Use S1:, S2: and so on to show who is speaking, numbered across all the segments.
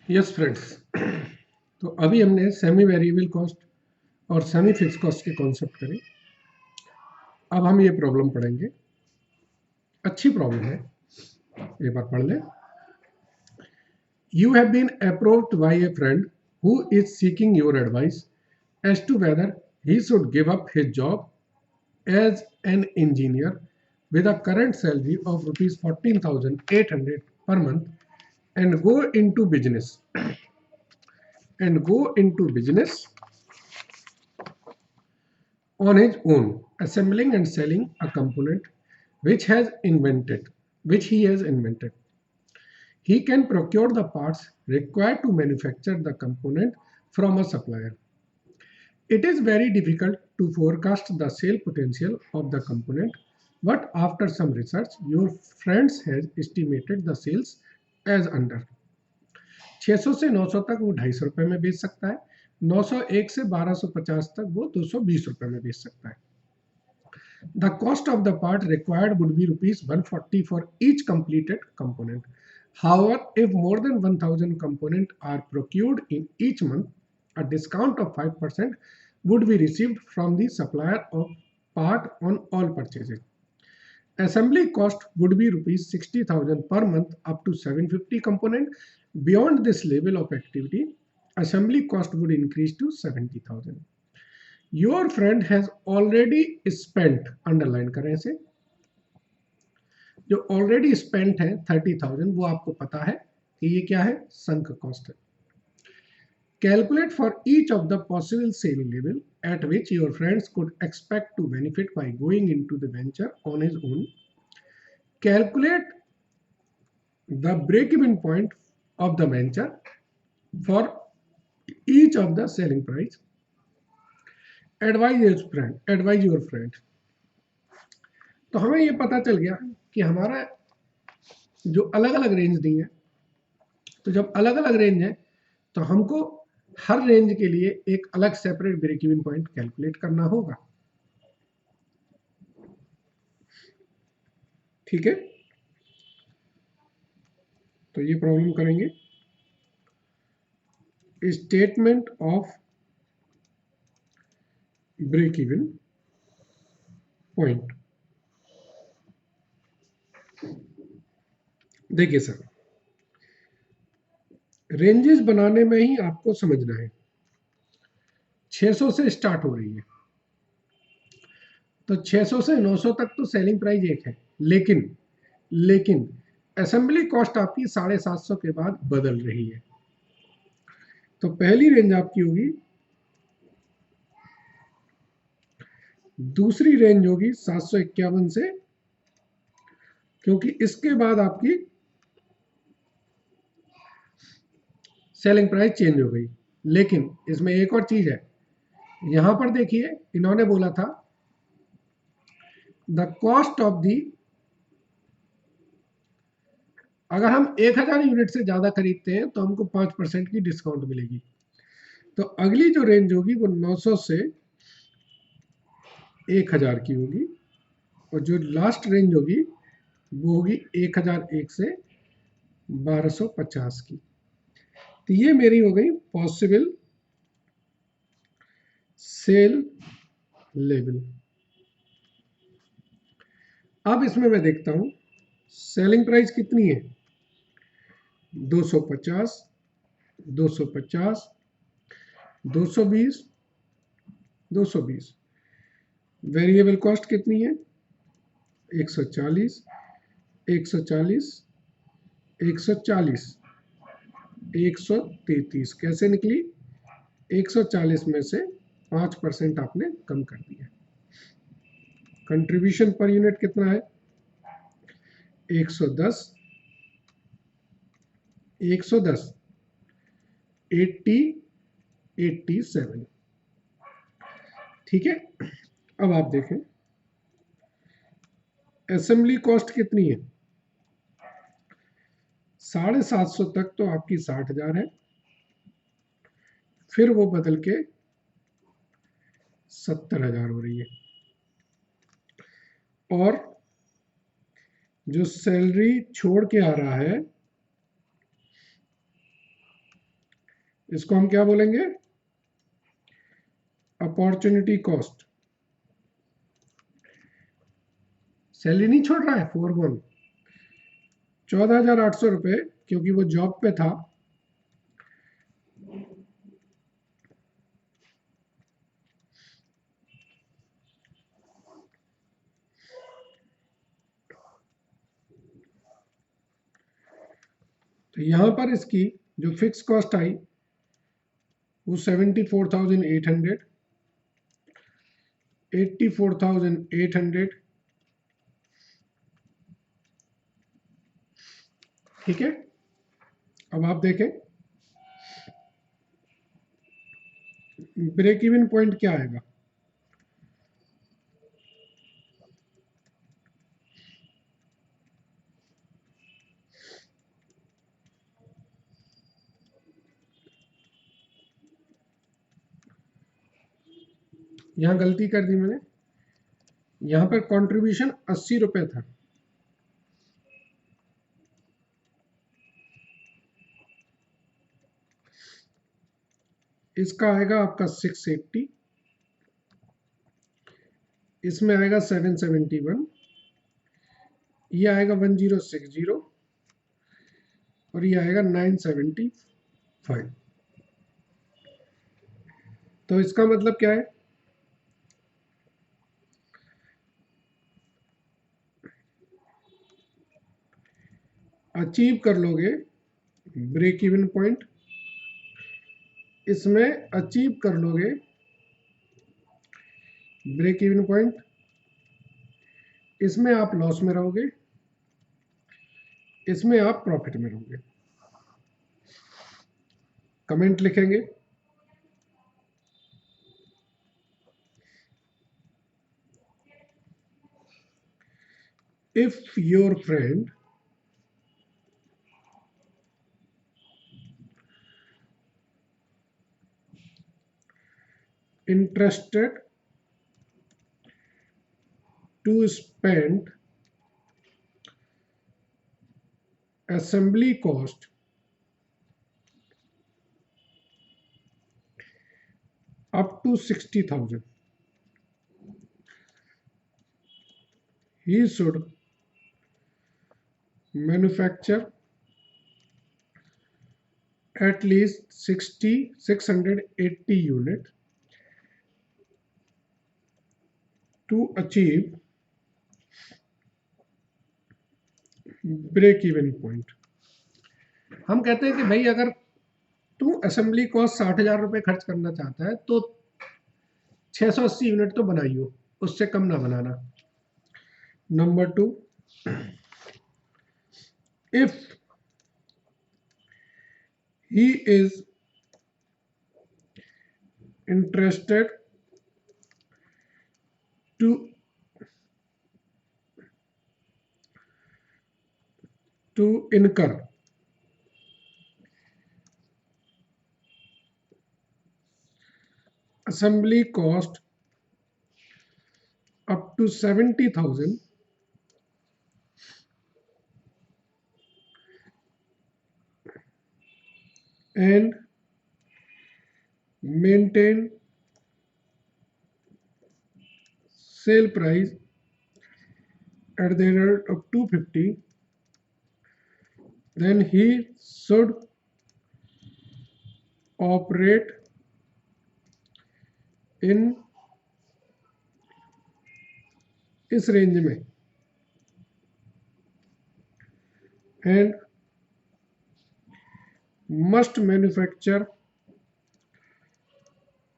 S1: Yes friends, तो अभी हमने सेमी वेरिएबल कॉस्ट और सेमी फिक्स कॉस्ट के कॉन्सेप्ट करे। अब हम ये प्रॉब्लम पढ़ेंगे। अच्छी प्रॉब्लम है, एक बार पढ़ लें। You have been approached by a friend who is seeking your advice as to whether he should give up his job as an engineer with a current salary of rupees 14,800 per month and go into business on his own, assembling and selling a component which he has invented. He can procure the parts required to manufacture the component from a supplier. It is very difficult to forecast the sale potential of the component, but after some research, your friends has estimated the sales as under 600 से 900 तक वो 250 रुपए में बेच सकता है, 901 से 1250 तक वो 220 रुपए में बेच सकता है। The cost of the part required would be rupees 140 for each completed component. However, if more than 1000 components are procured in each month, a discount of 5% would be received from the supplier of part on all purchases. Assembly cost would be rupees 60,000 per month up to 750 component. Beyond this level of activity, assembly cost would increase to 70,000. Your friend has already spent, underline करें इसे, जो already spent है 30,000, वो आपको पता है कि ये क्या है, संक कॉस्ट है। Calculate for each of the possible sale level at which your friends could expect to benefit by going into the venture on his own. Calculate the break even point of the venture for each of the selling price. Advise your friend. तो हमें ये पता चल गया कि हमारा जो अलग अलग रेंज दी है, तो जब अलग अलग रेंज है तो हमको हर रेंज के लिए एक अलग separate break even point calculate करना होगा। ठीक है, तो ये प्रॉब्लम करेंगे। Statement of break even point. देखिए सर, रेंजेस बनाने में ही आपको समझना है। 600 से स्टार्ट हो रही है, तो 600 से 900 तक तो सेलिंग प्राइस एक है, लेकिन असेंबली कॉस्ट आपकी 750 के बाद बदल रही है। तो पहली रेंज आपकी होगी, दूसरी रेंज होगी 751 से, क्योंकि इसके बाद आपकी सेलिंग प्राइस चेंज हो गई। लेकिन इसमें एक और चीज है, यहां पर देखिए इन्होंने बोला था द कॉस्ट ऑफ दी, अगर हम 1000 यूनिट से ज्यादा खरीदते हैं तो हमको 5% की डिस्काउंट मिलेगी। तो अगली जो रेंज होगी वो 900 से 1000 की होगी, और जो लास्ट रेंज होगी वो होगी 1001 से 1250 की। तो ये मेरी हो गई पॉसिबल सेल लेवल। अब इसमें मैं देखता हूं सेलिंग प्राइस कितनी है, 250, 250, 220, 220। वेरिएबल कॉस्ट कितनी है, 140, 140, 140, 133। कैसे निकली, 140 में से 5% आपने कम कर दिया। कंट्रीब्यूशन पर यूनिट कितना है, 110, 110, 80, 87। ठीक है, अब आप देखें असेंबली कॉस्ट कितनी है, 750 तक तो आपकी 60,000 है, फिर वो बदल के 70,000 हो रही है, और जो सैलरी छोड़ के आ रहा है इसको हम क्या बोलेंगे? Opportunity cost. सैलरी नहीं छोड़ रहा है, फोरगोन 14,800 रुपये, क्योंकि वो जॉब पे था। तो यहां पर इसकी जो फिक्स कॉस्ट आई वो 74,800, 84,800। ठीक है, अब आप देखें ब्रेक इवन पॉइंट क्या आएगा। यहां गलती कर दी मैंने, यहां पर कंट्रीब्यूशन 80 रुपए था। इसका आएगा आपका 680, इसमें आएगा 771, ये आएगा 1060, और ये आएगा 975। तो इसका मतलब क्या है? अचीव कर लोगे ब्रेक इवन पॉइंट, इसमें अचीव कर लोगे ब्रेक इवन पॉइंट, इसमें आप लॉस में रहोगे, इसमें आप प्रॉफिट में रहोगे। कमेंट लिखेंगे। If your friend interested to spend assembly cost up to 60,000, he should manufacture at least 680 units to achieve break even point. हम कहते हैं कि भाई अगर तू असेंबली कॉस्ट 60,000 रुपये खर्च करना चाहता है तो 680 यूनिट तो बनाइयो, उससे कम ना बनाना। Number 2, if he is interested to incur assembly cost up to 70,000 and maintain sale price at the rate of 250, then he should operate in इस रेंज में and must manufacture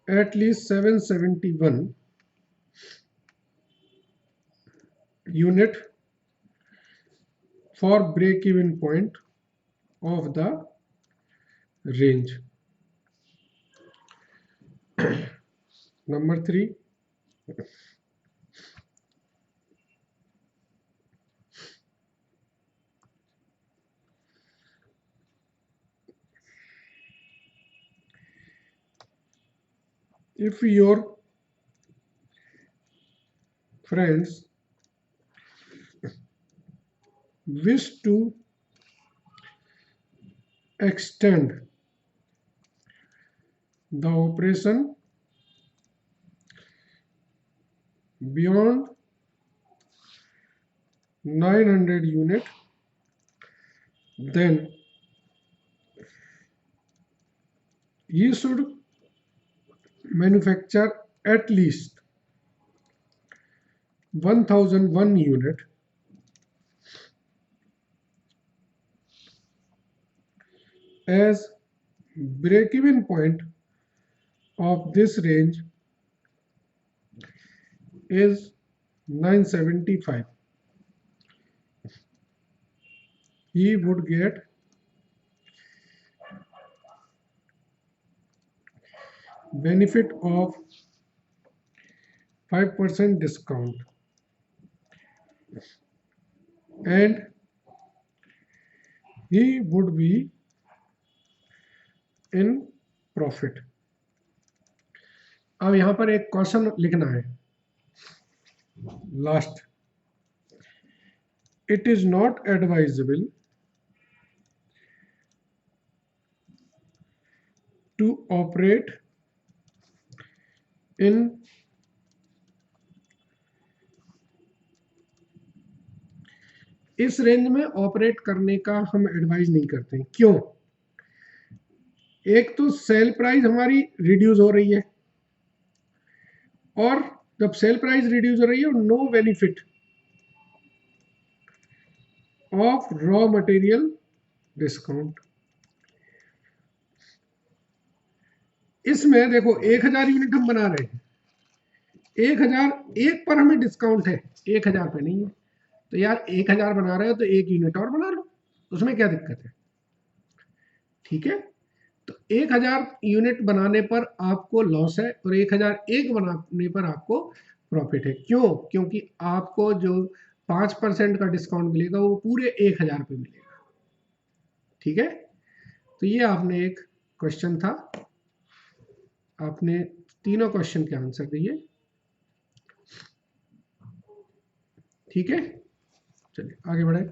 S1: at least 771 unit for break even point of the range. Number 3, if your friends wish to extend the operation beyond 900 unit, then he should manufacture at least 1001 unit as break-even point of this range is 975. He would get benefit of 5% discount and he would be in profit. अब यहां पर एक question लिखना है last. It is not advisable to operate in इस range में operate करने का हम एडवाइज नहीं करते हैं. क्यों? एक तो सेल प्राइस हमारी रिड्यूस हो रही है और जब सेल प्राइस रिड्यूस हो रही है no benefit of raw material discount. इसमें देखो 1000 यूनिट हम बना रहे हैं, 1000 एक पर हमें डिस्काउंट है, 1000 पे नहीं है. तो यार 1000 बना रहे हो तो एक यूनिट और बना लो, उसमें क्या दिक्कत है? ठीक है. तो 1000 यूनिट बनाने पर आपको लॉस है और 1001 बनाने पर आपको प्रॉफिट है. क्यों? क्योंकि आपको जो 5% का डिस्काउंट मिलेगा वो पूरे 1000 पे मिलेगा. ठीक है. तो ये आपने एक क्वेश्चन था, आपने तीनों क्वेश्चन के आंसर दिए. ठीक है, चलिए आगे बढ़े.